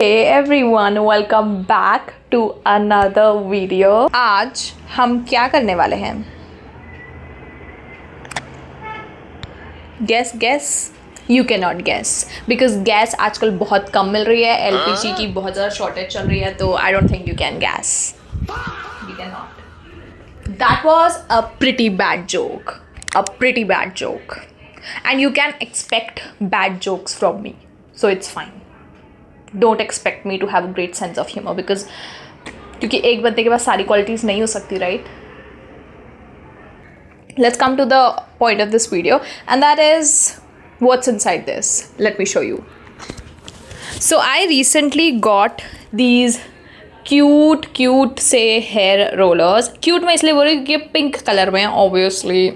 Hey everyone, welcome back to another video. आज हम क्या करने वाले हैं? Guess. You cannot guess because gas आजकल बहुत कम मिल रही है. LPG की बहुत ज़्यादा शॉर्टेज चल रही है, तो I don't think you can guess. You cannot. That was a pretty bad joke. A pretty bad joke. And you can expect bad jokes from me. So it's fine. Don't expect me to have a great sense of humor because क्योंकि एक बंदे के पास सारी qualities नहीं हो सकती, right? Let's come to the point of this video, and that is what's inside this. Let me show you. So I recently got these cute से hair rollers. Cute मैं इसलिए बोल रही हूँ क्योंकि पिंक कलर में obviously.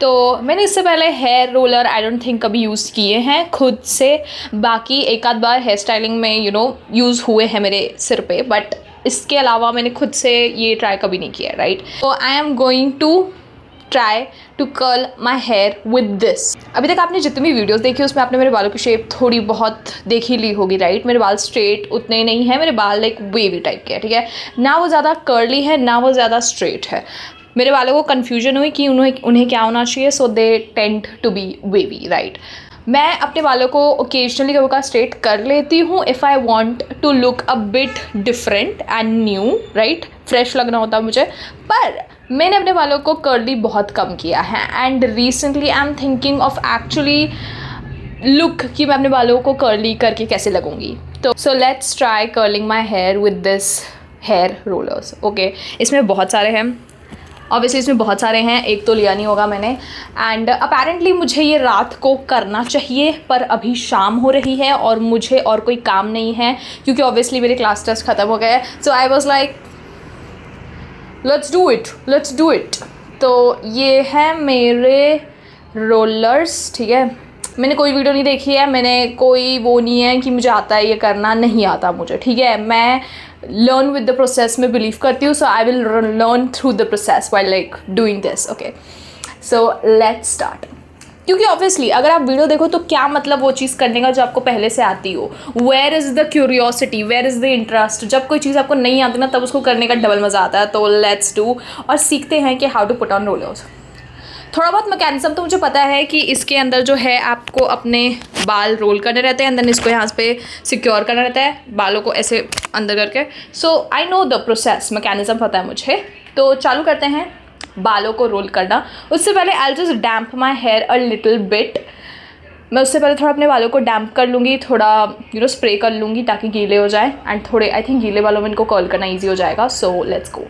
तो मैंने इससे पहले hair roller I don't think कभी यूज़ किए हैं खुद से. बाकी एक आध बार हेयर स्टाइलिंग में यूज़ हुए हैं मेरे सिर पे, बट इसके अलावा मैंने खुद से ये ट्राई कभी नहीं किया, राइट? तो I am going to try to curl my hair with this. अभी तक आपने जितनी भी वीडियोस देखी उसमें आपने मेरे बालों की शेप थोड़ी बहुत देख ही ली होगी, राइट? मेरे बाल स्ट्रेट उतने नहीं हैं, मेरे बाल लाइक वेवी टाइप के हैं, ठीक है ना? वो ज़्यादा कर्ली है ना वो ज़्यादा स्ट्रेट है. मेरे वालों को कन्फ्यूजन हुई कि उन्हें क्या होना चाहिए, so they tend to be wavy, right? मैं अपने बालों को ओकेजनली कभी कभी स्ट्रेट कर लेती हूँ if I want to look a bit different and new, right? Fresh लगना होता है मुझे. पर मैंने अपने बालों को कर्ली बहुत कम किया है and recently I am thinking of actually look कि मैं अपने बालों को कर्ली करके कैसे लगूंगी. तो so let's try curling my hair with this hair rollers. Okay, इसमें बहुत सारे हैं, ऑब्वियसली इसमें बहुत सारे हैं, एक तो लिया नहीं होगा मैंने. एंड अपेरेंटली मुझे ये रात को करना चाहिए, पर अभी शाम हो रही है और मुझे और कोई काम नहीं है क्योंकि ऑब्वियसली मेरे क्लास टेस्ट ख़त्म हो गए. So I was like let's do it. तो ये है मेरे रोलर्स, ठीक है? मैंने कोई वीडियो नहीं देखी है, मैंने कोई वो नहीं है कि मुझे आता है ये करना, नहीं आता मुझे, ठीक है? मैं लर्न विद द प्रोसेस में बिलीव करती हूँ, so I will learn through the process while like doing this. Okay, so let's start. क्योंकि ऑब्वियसली अगर आप वीडियो देखो तो क्या मतलब वो चीज़ करने का जो आपको पहले से आती हो. Where is the curiosity, where is the interest? जब कोई चीज़ आपको नहीं आती ना तब उसको करने का डबल मज़ा आता है. तो लेट्स डू और सीखते हैं कि how to put on rollers. थोड़ा बहुत मैकेनिज्म तो मुझे पता है कि इसके अंदर जो है आपको अपने बाल रोल करने रहते हैं एंड देन इसको यहाँ पे सिक्योर करना रहता है, बालों को ऐसे अंदर करके. So I know the process, mechanism पता है मुझे. तो चालू करते हैं बालों को रोल करना. उससे पहले I just damp my hair a little bit. मैं उससे पहले थोड़ा अपने बालों को डैम्प कर लूँगी, थोड़ा स्प्रे कर लूँगी ताकि गीले हो जाए. एंड थोड़े आई थिंक गीले बालों में इनको कर्ल करना ईजी हो जाएगा. So let's go.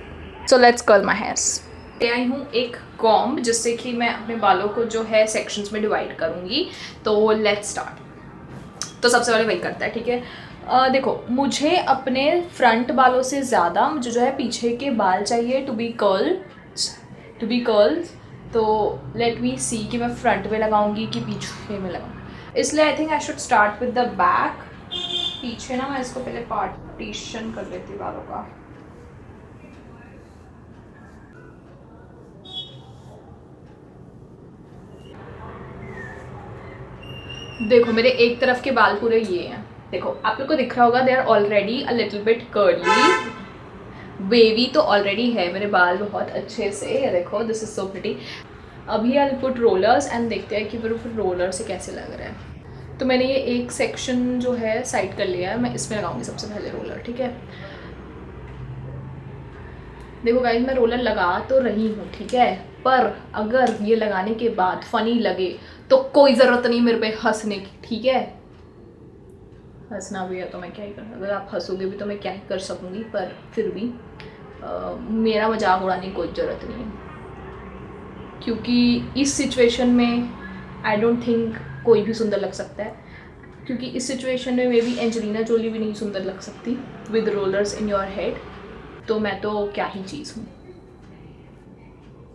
So let's curl my hairs. आई हूँ एक कॉम्ब जिससे कि मैं अपने बालों को जो है सेक्शंस में डिवाइड करूँगी. तो लेट्स स्टार्ट. तो सबसे पहले वही करता है, ठीक है? देखो, मुझे अपने फ्रंट बालों से ज़्यादा मुझे जो है पीछे के बाल चाहिए टू बी कर्ल्स. तो लेट मी सी कि मैं फ्रंट में लगाऊंगी कि पीछे में लगाऊँ. इसलिए I think I should start with the back. पीछे ना मैं इसको पहले पार्टीशन कर लेती बालों का. देखो मेरे एक तरफ के बाल पूरे ये हैं. देखो आप लोग को दिख रहा होगा, they are already a little bit curly. Wavy तो ऑलरेडी है मेरे बाल बहुत अच्छे से. ये देखो, दिस इज सो प्रिटी. अभी आई पुट रोलर्स एंड देखते हैं कि फिर रोलर से कैसे लग रहा है. तो मैंने ये एक सेक्शन जो है साइड कर लिया है, मैं इसमें लगाऊंगी सबसे पहले रोलर, ठीक है? देखो गाइस, मैं रोलर लगा तो रही हूँ, ठीक है? पर अगर ये लगाने के बाद फनी लगे तो कोई ज़रूरत नहीं मेरे पे हंसने की, ठीक है? हंसना भी है तो मैं क्या ही कर, अगर आप हंसोगे भी तो मैं क्या ही कर सकूँगी. पर फिर भी मेरा मजाक उड़ाने की कोई ज़रूरत नहीं है क्योंकि इस सिचुएशन में आई डोंट थिंक कोई भी सुंदर लग सकता है. क्योंकि इस सिचुएशन में मे बी एंजेलिना जोली भी नहीं सुंदर लग सकती with rollers in your head. तो मैं तो क्या ही चीज़ हूँ.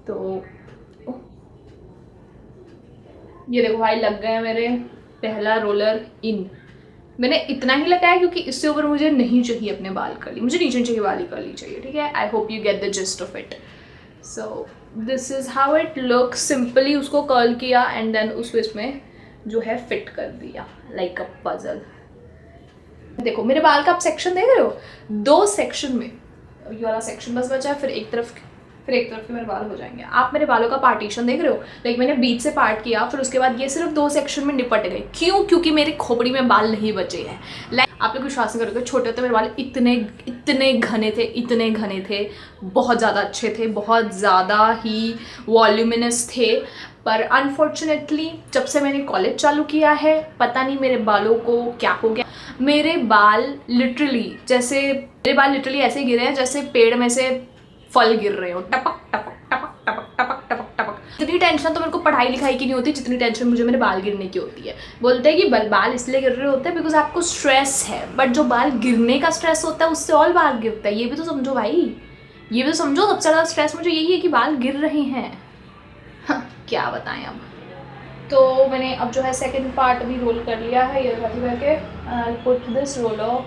तो ये देखो भाई, लग गए मेरे पहला रोलर इन. मैंने इतना ही लगाया क्योंकि इससे ऊपर मुझे नहीं चाहिए अपने बाल कर्ली, मुझे नीचे चाहिए बाल ही कर्ली चाहिए, ठीक है? I hope you get the gist of it. So this is how it look. Simply उसको कर्ल किया एंड देन उसको इसमें जो है फिट कर दिया लाइक अ पजल. देखो मेरे बाल का आप सेक्शन देख रहे हो, 2 सेक्शन में ये वाला सेक्शन बस बचा है, फिर एक तरफ के मेरे बाल हो जाएंगे। आप मेरे बालों का पार्टीशन देख रहे हो, लाइक मैंने बीच से पार्ट किया, फिर उसके बाद ये सिर्फ 2 सेक्शन में निपट गए। क्यों? क्योंकि मेरे खोपड़ी में बाल नहीं बचे हैं। लाइक आप लोग विश्वास नहीं करोगे, छोटे होते मेरे बाल इतने घने थे, बहुत ज़्यादा अच्छे थे, बहुत ज़्यादा ही वॉल्यूमिनस थे। पर अनफॉर्चुनेटली जब से मैंने कॉलेज चालू किया है, पता नहीं मेरे बालों को क्या हो गया। मेरे बाल लिटरली ऐसे गिरे हैं जैसे पेड़ में से फल गिर रहे हो, टपक टपक टपक टपक टपक टपक टपक। इतनी टेंशन तो मेरे को पढ़ाई लिखाई की नहीं होती जितनी टेंशन मुझे मेरे बाल गिरने की होती है। बोलते हैं कि बाल इसलिए गिर रहे होते हैं बिकॉज आपको स्ट्रेस है, बट जो बाल गिरने का स्ट्रेस होता है उससे और बाल गिरता है। ये भी तो समझो भाई, ये भी तो समझो। सबसे ज़्यादा स्ट्रेस मुझे यही है कि बाल गिर रहे हैं। हाँ, क्या बताएं अब। तो मैंने अब जो है सेकेंड पार्ट भी रोल कर लिया है, ये करके I put this roller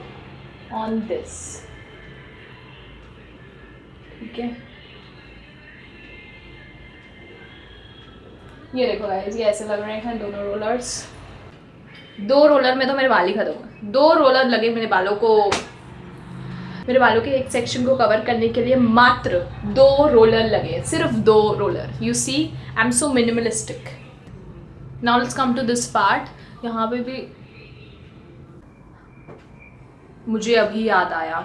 on this, ठीक है। ये देखो गाइस, ये ऐसे लग रहे हैं दोनों रोलर्स। 2 रोलर में तो मेरे बाल ही खत्म हुए। 2 रोलर लगे मेरे बालों के एक सेक्शन को कवर करने के लिए, मात्र 2 रोलर लगे, सिर्फ 2 roller. You see, I am so minimalistic. Now let's come to this part. यहाँ पे भी मुझे अभी याद आया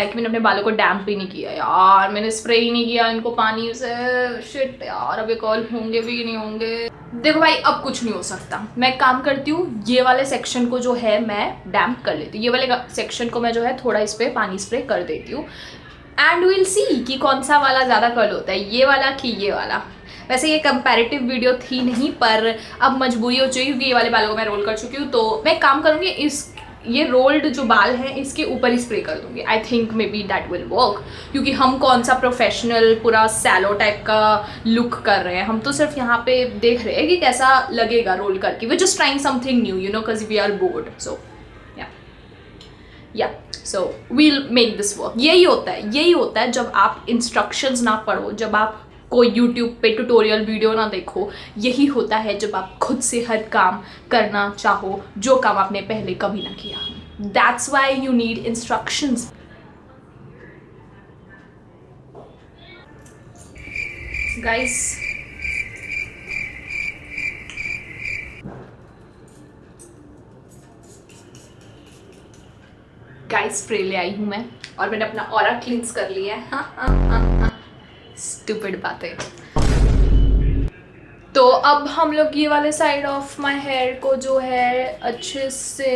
कि मैंने अपने बालों को डैम्प भी नहीं किया यार। मैंने स्प्रे ही नहीं किया इनको पानी से। शिट यार, अब ये कॉल होंगे भी नहीं होंगे। देखो भाई, अब कुछ नहीं हो सकता। मैं काम करती हूँ, ये वाले सेक्शन को जो है मैं डैम्प कर लेती हूँ। ये वाले सेक्शन को मैं जो है थोड़ा इस पर पानी स्प्रे कर देती हूँ, एंड विल सी कि कौन सा वाला ज़्यादा कर्ल होता है, ये वाला कि ये वाला। वैसे ये कंपैरेटिव वीडियो थी नहीं, पर अब मजबूरी हो चुकी क्योंकि ये वाले बालों को मैं रोल कर चुकी हूँ। तो मैं काम करूँगी, ये रोल्ड जो बाल हैं इसके ऊपर ही स्प्रे कर दूंगी। I think may be that will work, क्योंकि हम कौन सा प्रोफेशनल पूरा सैलो टाइप का लुक कर रहे हैं। हम तो सिर्फ यहाँ पे देख रहे हैं कि कैसा लगेगा रोल करके। We just trying something new, you know, because we are bored. So या so we'll make this work. यही होता है जब आप इंस्ट्रक्शंस ना पढ़ो, जब आप कोई यूट्यूब पे ट्यूटोरियल वीडियो ना देखो। यही होता है जब आप खुद से हर काम करना चाहो जो काम आपने पहले कभी ना किया। That's why you need instructions. Guys, spray ले आई हूं मैं, और मैंने अपना ऑरा क्लींस कर लिया है। स्टूपिड बातें। तो अब हम लोग ये वाले साइड ऑफ माय हेयर को जो है अच्छे से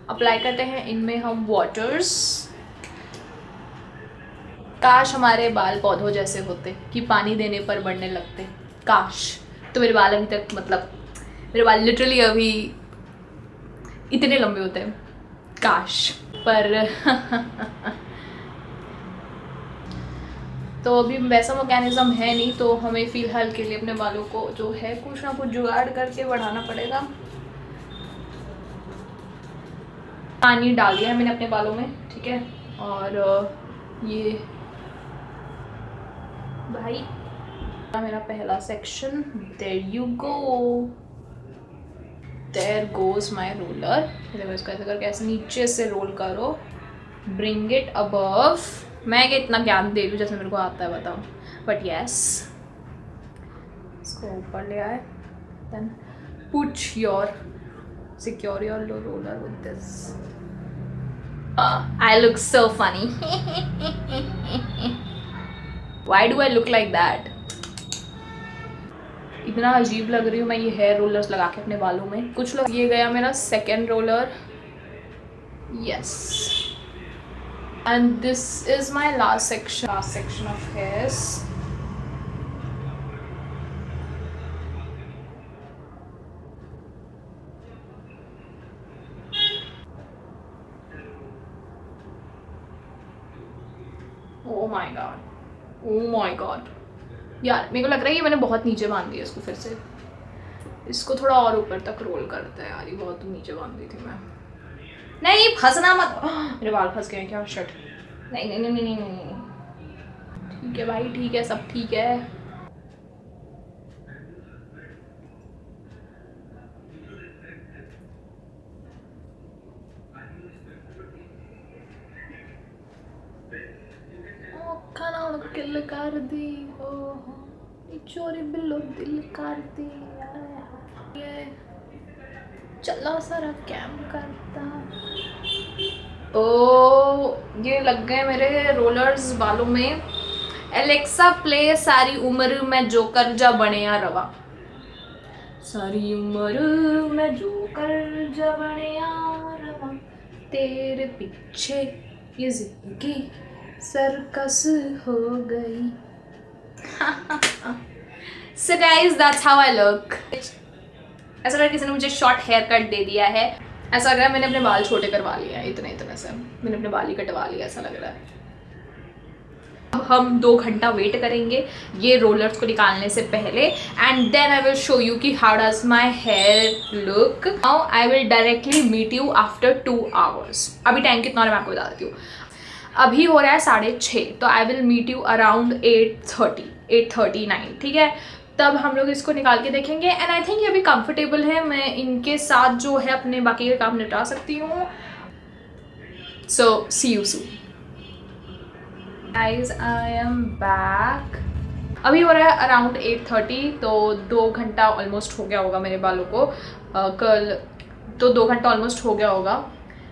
अप्लाई करते हैं। इनमें हम वाटर्स, काश हमारे बाल पौधों जैसे होते कि पानी देने पर बढ़ने लगते। काश। तो मेरे बाल अभी तक, मतलब मेरे बाल लिटरली अभी इतने लंबे होते हैं, काश। पर तो अभी वैसा मैकेनिज्म है नहीं, तो हमें फ़िलहाल के लिए अपने बालों को जो है कुछ ना कुछ जुगाड़ करके बढ़ाना पड़ेगा। पानी डाल दिया है मैंने अपने बालों में, ठीक है। और ये भाई मेरा पहला section, there you go, there goes my roller. देखो इसको ऐसे करके ऐसे नीचे से रोल करो, ब्रिंग इट अबव। मैं क्या इतना ज्ञान दे दूँ जैसे मेरे को आता है, बताओ। बट यस, इसको ऊपर ले आए, then put your, secure your roller with this. I look so funny. Why do I look like that? इतना अजीब लग रही हूँ मैं ये हेयर रोलर्स लगा के अपने बालों में। कुछ लोग, ये गया मेरा second roller, yes. And this is my last section of hairs. Oh my god, oh my god यार, मेरे को लग रहा है कि मैंने बहुत नीचे बांध दिया इसको। फिर से इसको थोड़ा और ऊपर तक रोल करता है यार, ये बहुत नीचे बांध दी थी मैं। नहीं, फंसना मत। मेरे बाल फंस गए क्या? शट। नहीं नहीं नहीं नहीं नहीं नहीं, ठीक है भाई, ठीक है, सब ठीक है। किल कर दी ओ चोरी बिल्लो दिल कर दी ये चला सारा कैम करता। ओ ये लग गए मेरे रोलर्स बालों में। एलेक्सा प्ले सारी उम्र में जोकर जा बनिया रवा। सारी उम्र में जोकर जा बनिया रवा, तेरे पीछे ये जिंदगी सर्कस हो गई। So guys, that's how I look. ऐसा लगा किसी ने मुझे शॉर्ट हेयर कट दे दिया है। ऐसा लग रहा है मैंने अपने बाल छोटे करवा लिया है, इतने इतने से मैंने अपने बाल ही कटवा लिया ऐसा लग रहा है। अब हम 2 घंटा वेट करेंगे ये रोलर्स को निकालने से पहले and then I will show you कि how does my hair look. Now I will directly meet you after 2 hours। अभी टाइम कितना है मैं आपको बता देती हूँ। अभी हो रहा है 6:30, तो I will meet you around 8:39, ठीक है। तब हम लोग इसको निकाल के देखेंगे एंड आई थिंक ये अभी कंफर्टेबल है, मैं इनके साथ जो है अपने बाकी के काम निपटा सकती हूँ। So see you soon guys, I am back. अभी हो रहा है अराउंड 8:30, तो 2 घंटा ऑलमोस्ट हो गया होगा मेरे बालों को कल, तो 2 घंटा ऑलमोस्ट हो गया होगा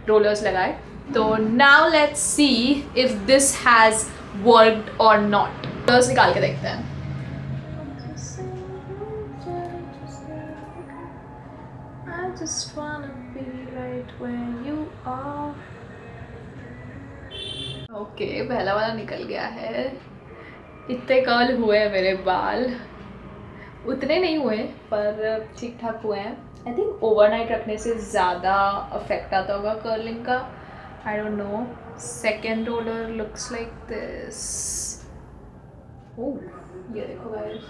रोलर्स लगाए। तो now let's see if this has worked और नॉट। रोलर्स निकाल के देखते हैं। Just wanna be right where you are. Okay, पहला वाला निकल गया है। इतने कर्ल हुए हैं मेरे बाल, उतने नहीं हुए पर ठीक ठाक हुए हैं। आई थिंक ओवरनाइट रखने से ज़्यादा अफेक्ट आता होगा कर्लिंग का, I don't know. Second roller looks like this. Oh ये देखो guys,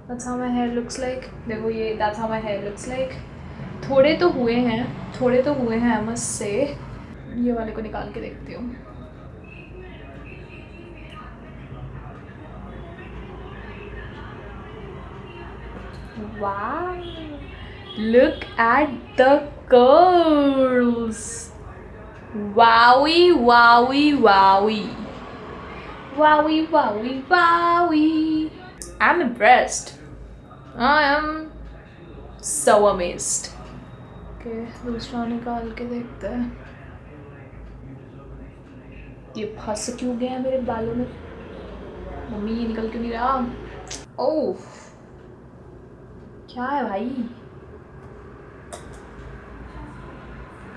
that's how my hair looks like. देखो ये that's how my hair looks like. थोड़े तो हुए हैं आई मस्ट से। ये वाले को निकाल के देखती हूँ। वाह, look at the curls. Vavi Vavi Vavi Vavi Vavi Vavi. I am impressed, I am so amazed. Okay, दूसरा निकाल के देखते हैं। ये फंस क्यों गया मेरे बालों में? मम्मी ये निकल क्यों नहीं रहा? ओह क्या है भाई,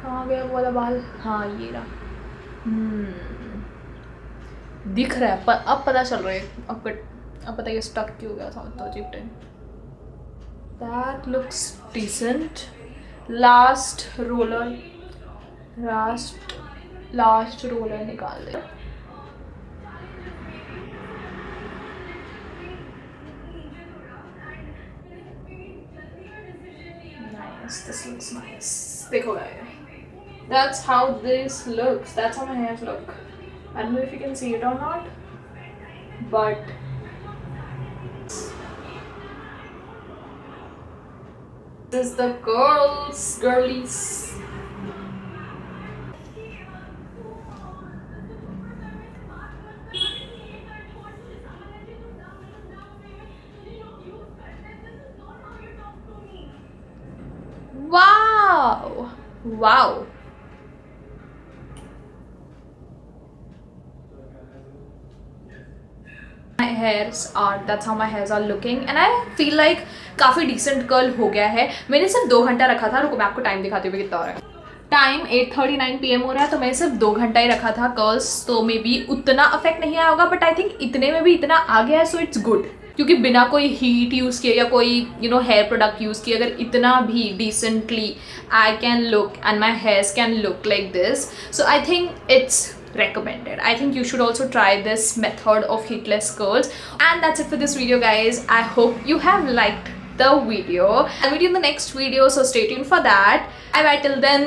कहाँ गया वो वाला बाल? हाँ ये रहा। दिख रहा है पर अब पता चल रहा है। अब पता ये स्टक क्यों गया था तो अजीब time. That looks decent. Last roller निकाल दे। Nice, this looks nice. देखो guys, that's how this looks. That's how my hairs look. I don't know if you can see it or not, but this is the girlies. Wow. My hairs are, that's how my hairs are looking and I feel like काफ़ी decent curl हो गया है। मैंने सिर्फ 2 घंटा रखा था। रुको मैं आपको टाइम दिखाती हूँ कितना हो रहा है। टाइम 8:39 PM हो रहा है, तो मैंने सिर्फ 2 घंटा ही रखा था कर्ल्स, तो मे बी उतना अफेक्ट नहीं आया होगा, बट आई थिंक इतने में भी इतना आ गया है, सो इट्स गुड। क्योंकि बिना कोई हीट यूज़ किए या कोई हेयर प्रोडक्ट यूज़ किए अगर इतना भी decently I can look and my hairs can look like this, so I think it's recommended. I think you should also try this method of heatless curls. And that's it for this video guys. I hope you have liked the video. I'll meet you in the next video, so stay tuned for that. Bye bye till then.